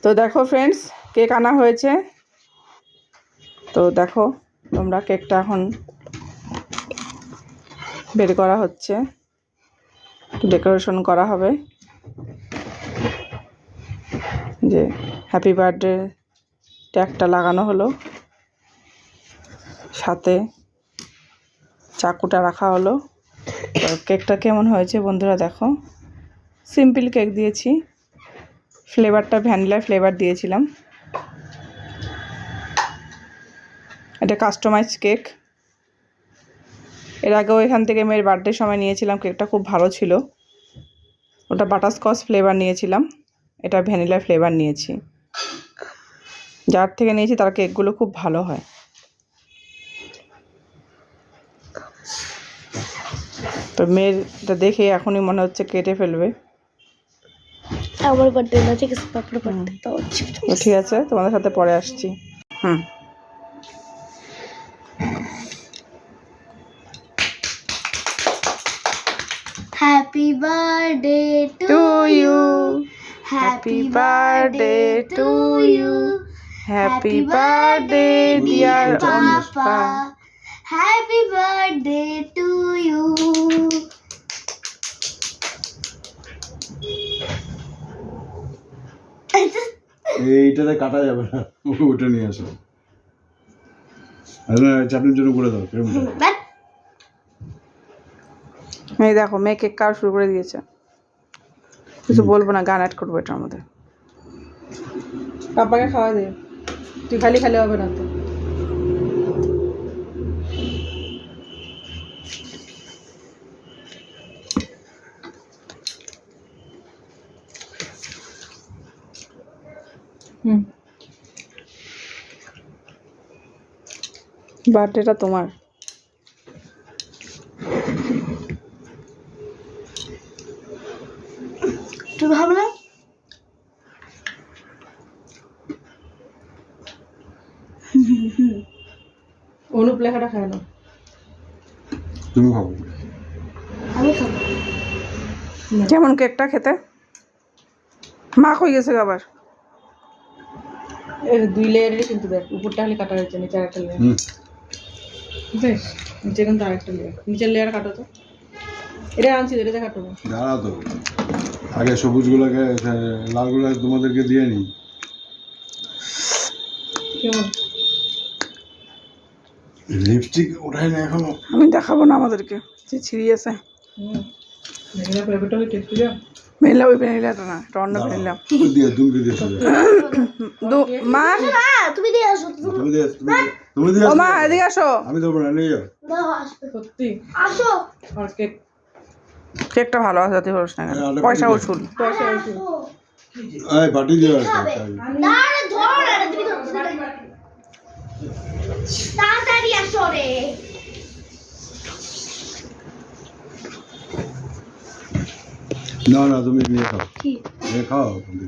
তো দেখো friends, cake আনা হয়েছে। তো দেখো তোমরা, কেকটা এখন বের করা হচ্ছে, ডেকোরেশন করা হবে। যে হ্যাপি বার্থডে ট্যাগটা লাগানো হলো, সাথে চাকুটা রাখা হলো। তো কেকটা কেমন হয়েছে বন্ধুরা দেখো। সিম্পল কেক দিয়েছি, ফ্লেভারটা ভ্যানিলা ফ্লেভার দিয়েছিলাম। এটা কাস্টমাইজ কেক। এর আগেও এখান থেকে মেয়ের বার্থডের সময় নিয়েছিলাম, কেকটা খুব ভালো ছিল। ওটা বাটারস্কচ ফ্লেভার নিয়েছিলাম, এটা ভ্যানিলা ফ্লেভার নিয়েছি। যার থেকে নিয়েছি তার কেকগুলো খুব ভালো হয়। তো মেয়েরটা দেখে এখনই মনে হচ্ছে কেটে ফেলবে। আমার বার্থডে না, ঠিক আছে আপনার বার্থডে তো ঠিক আছে, তোমাদের সাথে পরে আসছি। Happy birthday to you, happy birthday to you, happy birthday dear Anushka. Happy birthday to you. এইটাতে কাটা যাবে না, ওকে ওটা নিয়ে আসো। চাটনির জন্য করে দাও। এই দেখো মেয়ে কেক খাওয়া শুরু করে দিয়েছে। কিছু বলবো না, গান অ্যাড করবো এটার মধ্যে। পাপাকে খাওয়া দে, তুই খালি খালি হবে না তো। বার্থডেটা তোমার। তুই ভাবলাম অনুপ লেখাটা খায় না, তুমি খাবো। আমি খাবো। কেমন কেকটা খেতে? মাখ হয়ে গেছে আবার। এর 2 লেয়ারের কিন্তু দেখ, উপরটা খালি কাটা হয়েছে, নিচে আরেকটা লেয়ার। বেশ, নিচে কিন্তু আরেকটা লেয়ার, নিচের লেয়ার কাটো তো। এটা আনছি, এটা কাটো না। দাঁড়াও তো, আগে সবুজগুলোকে, লালগুলো তোমাদেরকে দিয়ে নি। কেমন? লিপস্টিক ওঠাই না এখনো। আমি দেখাবো না আমাদেরকে, যে ছিঁড়ি আছে। ভ্যানিলা ফ্লেভারটা হলে টেস্ট দিও। ভ্যানিলা, ওই ভ্যানিলাটা না, এটা অন্য ভ্যানিলা। দিয়ে তুমি দিয়ে মা তুমি দিয়ে আসো। তুমি দিয়ে তুমি দিয়ে ও মা এদিকে আসো। আমি দেবো না, নিয়ে যাও। সত্যি আসো। আর কেকটা ভালো আছে, যাতে হোস না কেন। পয়সা উসুল। এই বাটি দিয়ে আসো। না রে, ধর না, তুমি ধর। তাড়াতাড়ি আসো রে। না না, তুমি নিয়ে খাও। কি? নিয়ে খাও তুমি।